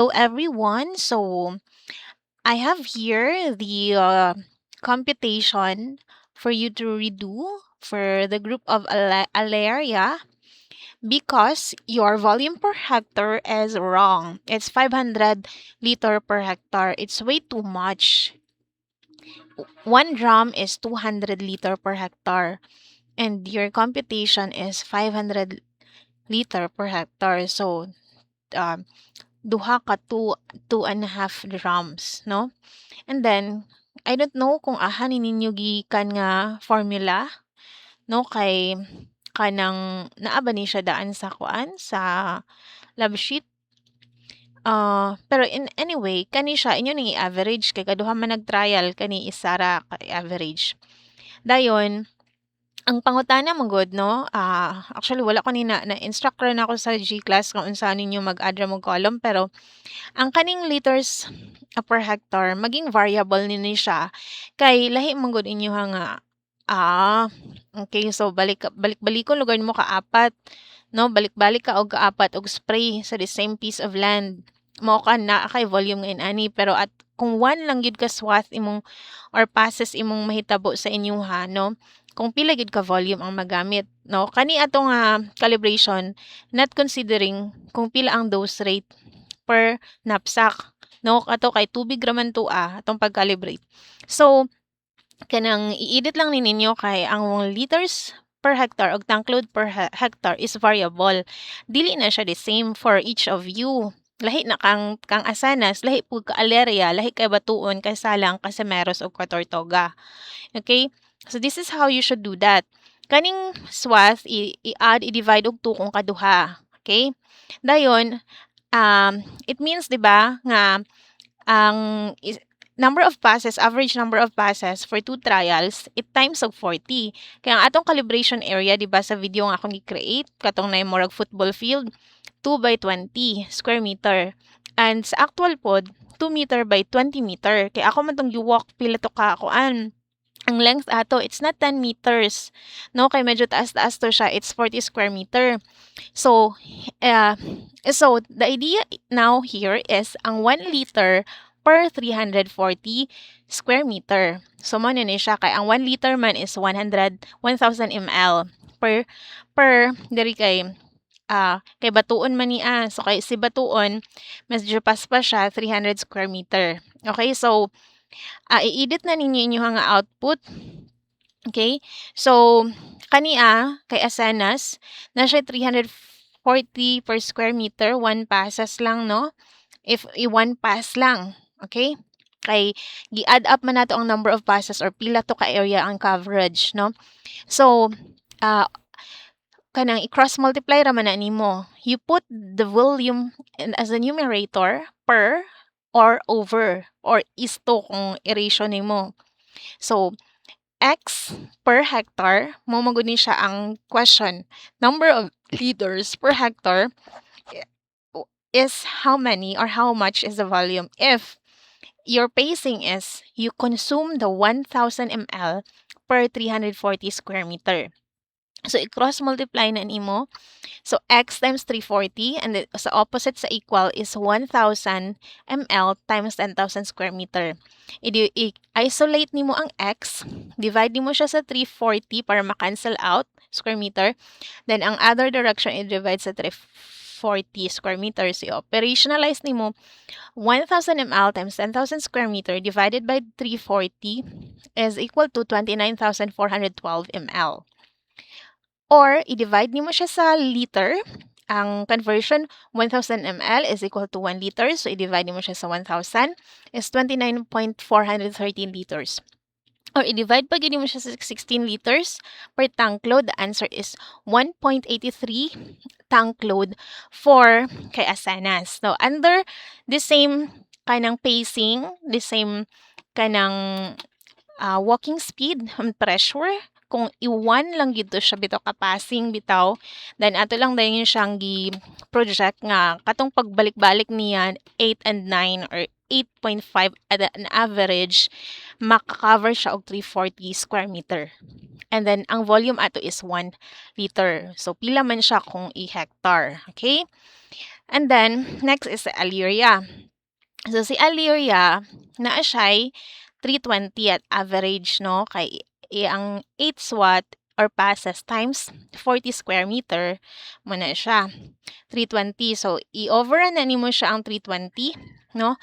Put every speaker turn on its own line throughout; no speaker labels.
Hello everyone. So I have here the computation for you to redo for the group of Alaria because your volume per hectare is wrong. It's 500 liter per hectare. It's way too much. 1 drum is 200 liter per hectare and your computation is 500 liter per hectare. So um, duha ka 2.5 drums, no? And then, I don't know kung aha ninyo gikan nga formula, no, kay kanang naa ba ni siya daan sa kuan, sa lab sheet? Pero in anyway, kani siya inyo ning i-average kay kaduha man nag-trial kani isa ra ka average. Dayon, ang pangutana manggod, no, actually wala ko ni na-instruct rin ako sa G-class kung unsaon ninyo mag-add ra mo column pero ang kaning liters per hectare maging variable nini siya kay lahi man gud inyoha nga okay, so balik-balikon lugar nimo kaapat, no, balik-balik ka og kaapat og spray sa the same piece of land. Mao ka na kay volume nga ani pero at kung one lang gyud ka swath imong or passes imong mahitabo sa inyoha, no, kung pila gyud ka volume ang magamit, no, kani atong calibration not considering kung pila ang dose rate per knapsack, no, ato kay tubig raman to atong pag-calibrate. So kanang i-edit lang ni ninyo kay ang liters per hectare og tank load per hectare is variable. Dili na siya the same for each of you. Lahi na kang asanas, lahi pud ka aleria, lahi kay batuon, kay salang, kasemeros og katortoga. Okay? So this is how you should do that. Kaning swath i-add, i-divide og 2 kung kaduha. Okay? Dayon, it means 'di ba nga ang number of passes, average number of passes for 2 trials, it times og 40. Kaya ang atong calibration area, di ba, sa video nga akong i-create, katong na yung morag football field, 2 by 20 square meter. And sa actual pod, 2 meter by 20 meter. Kaya ako man tong walk pila to ka kuan. Ang length ato, it's not 10 meters. No, kay medyo taas-taas to siya. It's 40 square meter. So, the idea now here is ang 1 liter per 340 square meter. So, mo ni siya kay ang 1 liter man is 1,000 ml diri kay batuon man ni so kay si batuon medyo pas pa siya 300 square meter. Okay, so i-edit na ninyo inyong nga output. Okay, so kania kay asanas na siya 340 per square meter, 1 passes lang, no, if i-1 pass lang. Okay, kay gi-add up man nato ang number of passes or pila to ka area ang coverage, no. So kanang i-cross multiply ra man na nimo. You put the volume as a numerator per or over or isto kung i-ratio nimo. So x per hectare mo magud ni siya ang question. Number of liters per hectare is how many or how much is the volume if your pacing is you consume the 1,000 ml per 340 square meter. So, i-cross multiply na nimo. So, x times 340 and sa opposite sa equal is 1,000 ml times 10,000 square meter. I-isolate nimo ang x, divide nimo siya sa 340 para ma-cancel out square meter. Then, ang other direction, i-divide sa 340 square meters. So, operationalize nimo 1,000 ml times 10,000 square meter divided by 340 is equal to 29,412 ml. Or, i-divide nimo siya sa liter. Ang conversion, 1,000 ml is equal to 1 liter. So, i-divide nimo siya sa 1,000 is 29.413 liters. Or, i-divide pa gini mo siya sa 16 liters per tank load. The answer is 1.83 tank load for kay asanas. So, under the same kanang pacing, the same kanang walking speed and pressure, kung i-1 lang gito siya bitaw ka passing bitaw, then ato lang dayon siyang gi-project nga katong pagbalik-balik niya 8 and 9 or 8.5 at an average, maka-cover siya og 340 square meter. And then, ang volume ato is 1 liter. So, pila man siya kung i-hectare. Okay? And then next is si Allyria. So si Allyria naa siya'y 320 at average, no, kay ang 8 SWAT or passes times 40 square meter mo na siya 320. So i-overrun na nimo siya ang 320, no,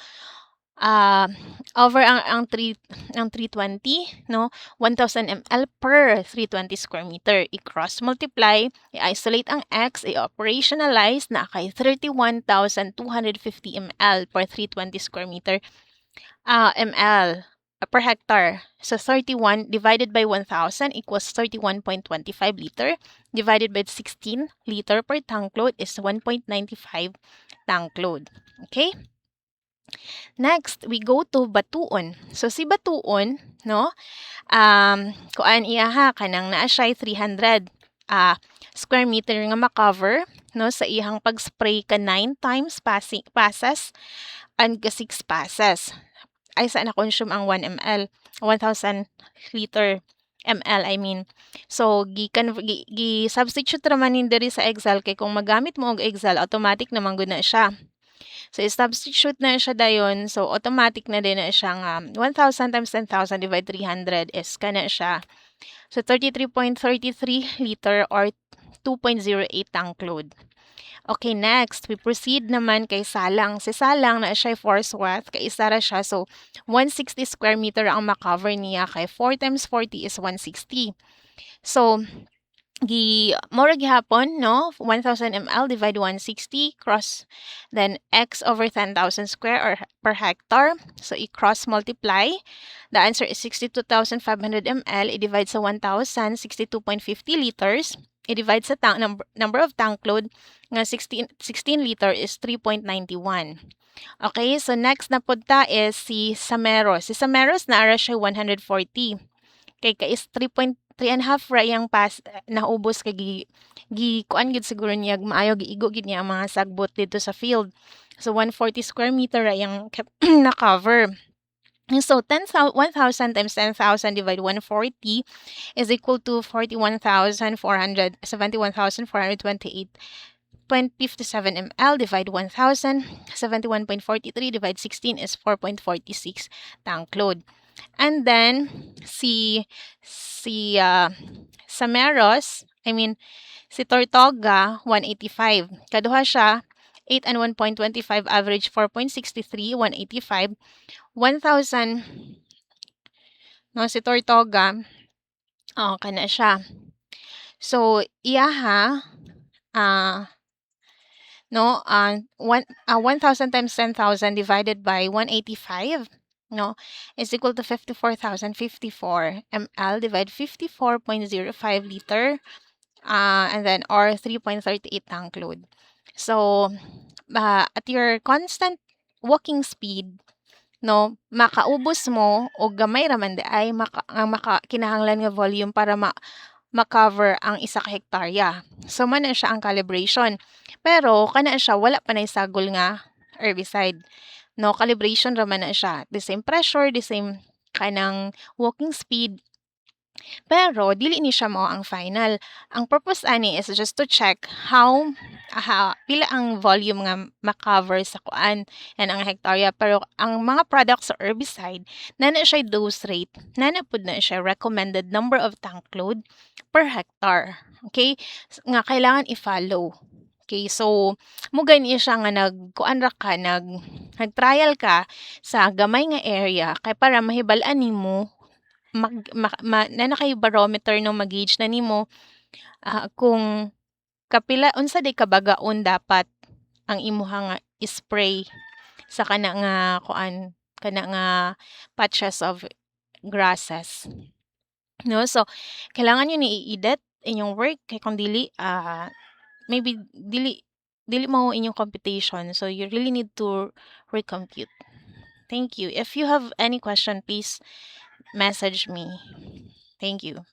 over ang 320, no, 1,000 ml per 320 square meter. I-cross multiply, i-isolate ang X, i-operationalize na kay 31,250 ml per 320 square meter ml per hectare. So 31 divided by 1,000 equals 31.25 liter. Divided by 16 liter per tank load is 1.95 tank load. Okay? Next, we go to Batuon. So si Batuon, no, kuan iya ha, kanang naa siya 300 square meter nga makover, no, sa iyang pag-spray ka 9 times passes and 6 passes. Ay sa na-consume ang 1 ml, 1,000 liter ml, I mean. So, gi-substitute raman din diri sa Excel kay kung magamit mo og Excel, automatic naman gud na siya. So, i-substitute na siya dayon. So, automatic na din na siya nga 1,000 times 10,000 divide 300 is kana siya. So, 33.33 liter or 2.08 tank load. Okay, next, we proceed naman kay Salang. Si Salang na siya 4 SWAT, kay isa ra siya. So, 160 square meter ang makover niya, kay 4 times 40 is 160. So, mora gihapon, no, 1,000 ml divide 160, cross, then X over 10,000 square or per hectare. So, i-cross multiply. The answer is 62,500 ml. I-divide sa 1,000, 62.50 liters. I-divide sa number of tank load nga 16 liter is 3.91. Okay, so next na punta is si Sameros. Si Sameros naara siya 140. Kay is 3.3.5 ra yang naubos kay kuan gid siguro niya maayo giigo gid niya ang mga sagbot dito sa field. So 140 square meter ra yang na cover. So 1,000 times 10,000 divide 140 is equal to 71,428.57 ml divide 1,000. 71.43 divide 16 is 4.46 tank load. And then si Sameros, I mean si Tortuga 185. Kaduha siya 8 and 1.25 average 4.63 185 1,000, no, si Tortuga kana siya. So iyaha no 1,000 times 10,000 divided by 185, no, is equal to 54,054 ml divide 54.05 liter and then or 3.38 tank load. So at your constant walking speed, no, makaubos mo og gamay raman di ay kinahanglan nga volume para ma-cover ang isa ka hektarya. So man na siya ang calibration. Pero kana siya wala pa nay sagol nga herbicide. No, calibration raman na siya. The same pressure, the same kanang walking speed. Pero dili ni siya mao ang final. Ang purpose ani is just to check how pila ang volume nga ma-cover sa kuan and ang hektarya. Pero ang mga products sa herbicide nana siya dose rate, nana pud na siya recommended number of tank load per hectare. Okay, nga kailangan i-follow. Okay, so mo gani siya nga nagkuan ra ka nag-trial ka sa gamay nga area kay para mahibal-an nimo na kay barometer no mag-gauge na nimo kung kapila unsa day kabagaon dapat ang imuha nga spray sa kana nga kuan kana nga patches of grasses, no. So kailangan yun i-edit inyong work kay kung dili maybe dili mo inyong computation, so you really need to recompute. Thank you. If you have any question, please message me. Thank you.